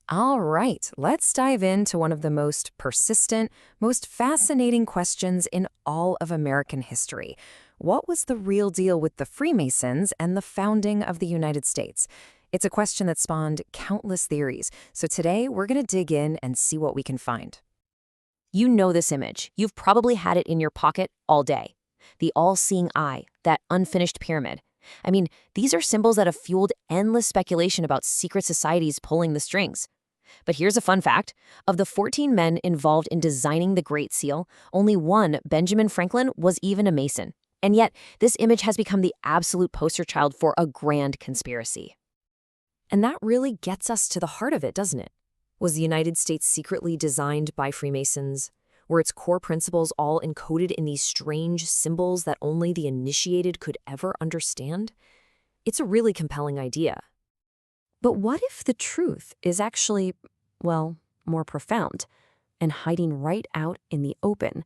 All right, let's dive into one of the most persistent, most fascinating questions in all of American history. What was the real deal with the Freemasons and the founding of the United States? It's a question that spawned countless theories, so today we're going to dig in and see what we can find. You know this image. You've probably had it in your pocket all day. The all-seeing eye, that unfinished pyramid. I mean, these are symbols that have fueled endless speculation about secret societies pulling the strings. But here's a fun fact. Of the 14 men involved in designing the Great Seal, only one, Benjamin Franklin, was even a Mason. And yet, this image has become the absolute poster child for a grand conspiracy. And that really gets us to the heart of it, doesn't it? Was the United States secretly designed by Freemasons? Were its core principles all encoded in these strange symbols that only the initiated could ever understand? It's a really compelling idea. But what if the truth is actually, well, more profound and hiding right out in the open?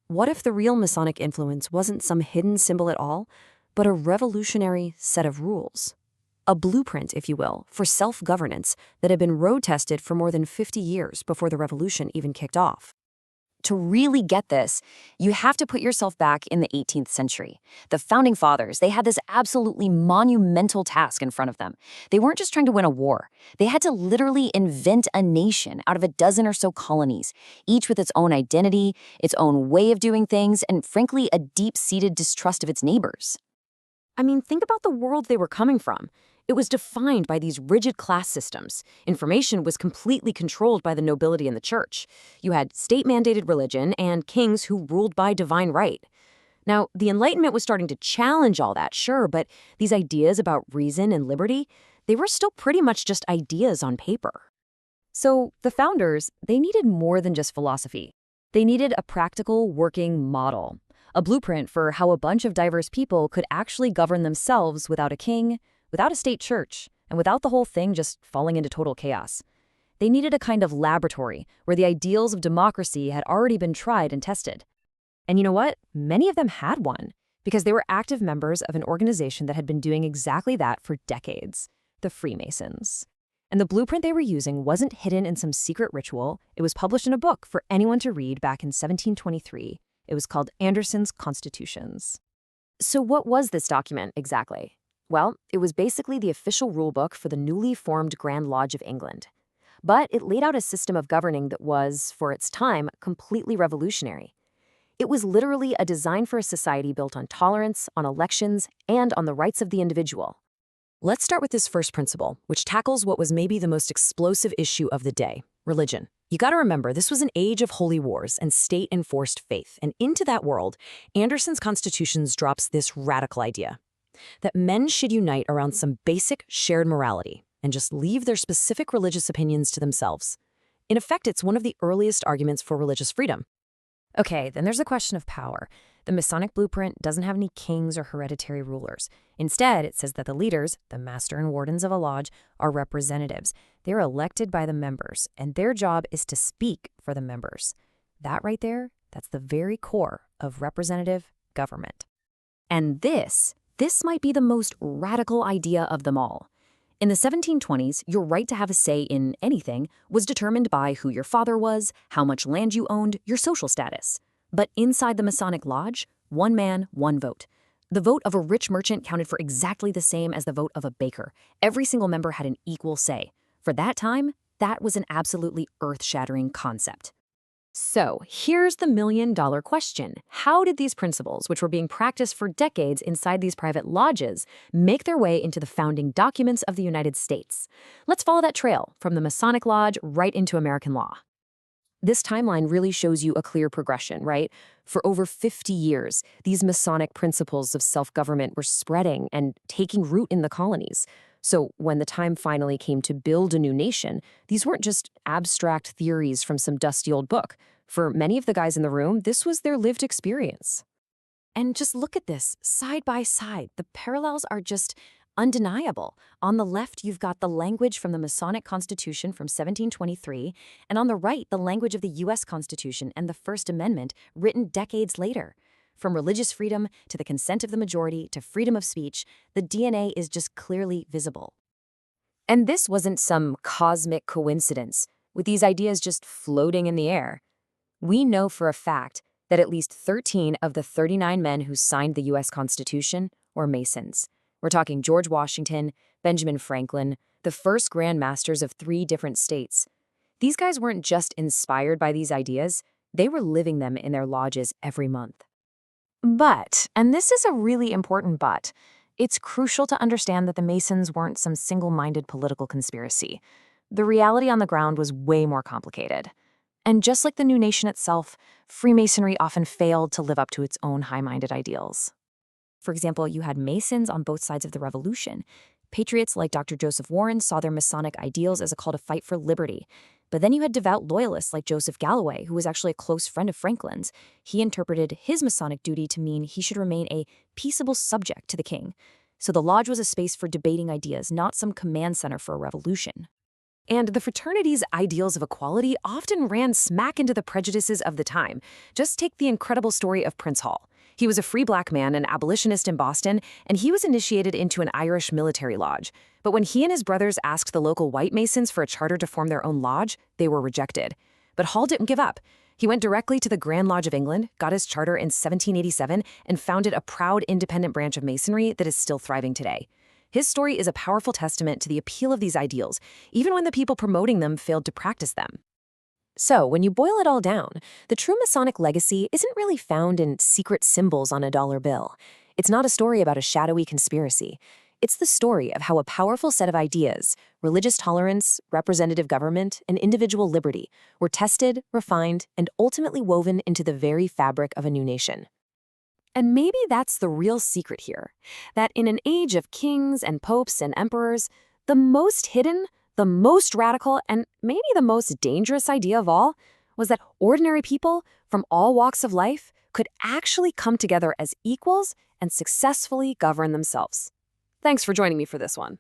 What if the real Masonic influence wasn't some hidden symbol at all, but a revolutionary set of rules? A blueprint, if you will, for self-governance that had been road-tested for more than 50 years before the revolution even kicked off. To really get this, you have to put yourself back in the 18th century. The Founding Fathers, they had this absolutely monumental task in front of them. They weren't just trying to win a war. They had to literally invent a nation out of a dozen or so colonies, each with its own identity, its own way of doing things, and frankly, a deep-seated distrust of its neighbors. I mean, think about the world they were coming from. It was defined by these rigid class systems. Information was completely controlled by the nobility and the church. You had state-mandated religion and kings who ruled by divine right. Now, the Enlightenment was starting to challenge all that, sure, but these ideas about reason and liberty, they were still pretty much just ideas on paper. So the founders, they needed more than just philosophy. They needed a practical working model, a blueprint for how a bunch of diverse people could actually govern themselves without a king, without a state church, and without the whole thing just falling into total chaos. They needed a kind of laboratory where the ideals of democracy had already been tried and tested. And you know what? Many of them had one, because they were active members of an organization that had been doing exactly that for decades, the Freemasons. And the blueprint they were using wasn't hidden in some secret ritual. It was published in a book for anyone to read back in 1723. It was called Anderson's Constitutions. So what was this document exactly? Well, it was basically the official rulebook for the newly formed Grand Lodge of England. But it laid out a system of governing that was, for its time, completely revolutionary. It was literally a design for a society built on tolerance, on elections, and on the rights of the individual. Let's start with this first principle, which tackles what was maybe the most explosive issue of the day, religion. You gotta remember, this was an age of holy wars and state-enforced faith, and into that world, Anderson's Constitutions drops this radical idea: that men should unite around some basic shared morality and just leave their specific religious opinions to themselves. In effect, it's one of the earliest arguments for religious freedom. Okay, then there's the question of power. The Masonic blueprint doesn't have any kings or hereditary rulers. Instead, it says that the leaders, the master and wardens of a lodge, are representatives. They're elected by the members, and their job is to speak for the members. That right there, that's the very core of representative government. And this might be the most radical idea of them all. In the 1720s, your right to have a say in anything was determined by who your father was, how much land you owned, your social status. But inside the Masonic Lodge, one man, one vote. The vote of a rich merchant counted for exactly the same as the vote of a baker. Every single member had an equal say. For that time, that was an absolutely earth-shattering concept. So, here's the million-dollar question. How did these principles, which were being practiced for decades inside these private lodges, make their way into the founding documents of the United States? Let's follow that trail from the Masonic Lodge right into American law. This timeline really shows you a clear progression, right? For over 50 years, these Masonic principles of self-government were spreading and taking root in the colonies. So when the time finally came to build a new nation, these weren't just abstract theories from some dusty old book. For many of the guys in the room, this was their lived experience. And just look at this, side by side. The parallels are just undeniable. On the left, you've got the language from the Masonic Constitution from 1723, and on the right, the language of the U.S. Constitution and the First Amendment written decades later. From religious freedom to the consent of the majority to freedom of speech, the DNA is just clearly visible. And this wasn't some cosmic coincidence, with these ideas just floating in the air. We know for a fact that at least 13 of the 39 men who signed the U.S. Constitution were Masons. We're talking George Washington, Benjamin Franklin, the first Grand Masters of 3 different states. These guys weren't just inspired by these ideas, they were living them in their lodges every month. But, and this is a really important but, it's crucial to understand that the Masons weren't some single-minded political conspiracy. The reality on the ground was way more complicated. And just like the new nation itself, Freemasonry often failed to live up to its own high-minded ideals. For example, you had Masons on both sides of the revolution. Patriots like Dr. Joseph Warren saw their Masonic ideals as a call to fight for liberty. But then you had devout loyalists like Joseph Galloway, who was actually a close friend of Franklin's. He interpreted his Masonic duty to mean he should remain a peaceable subject to the king. So the lodge was a space for debating ideas, not some command center for a revolution. And the fraternity's ideals of equality often ran smack into the prejudices of the time. Just take the incredible story of Prince Hall. He was a free black man, an abolitionist in Boston, and he was initiated into an Irish military lodge. But when he and his brothers asked the local white Masons for a charter to form their own lodge, they were rejected. But Hall didn't give up. He went directly to the Grand Lodge of England, got his charter in 1787, and founded a proud independent branch of Masonry that is still thriving today. His story is a powerful testament to the appeal of these ideals, even when the people promoting them failed to practice them. So, when you boil it all down, the true Masonic legacy isn't really found in secret symbols on a dollar bill. It's not a story about a shadowy conspiracy. It's the story of how a powerful set of ideas, religious tolerance, representative government, and individual liberty, were tested, refined, and ultimately woven into the very fabric of a new nation. And maybe that's the real secret here, that in an age of kings and popes and emperors, the most hidden, the most radical, and maybe the most dangerous idea of all was that ordinary people from all walks of life could actually come together as equals and successfully govern themselves. Thanks for joining me for this one.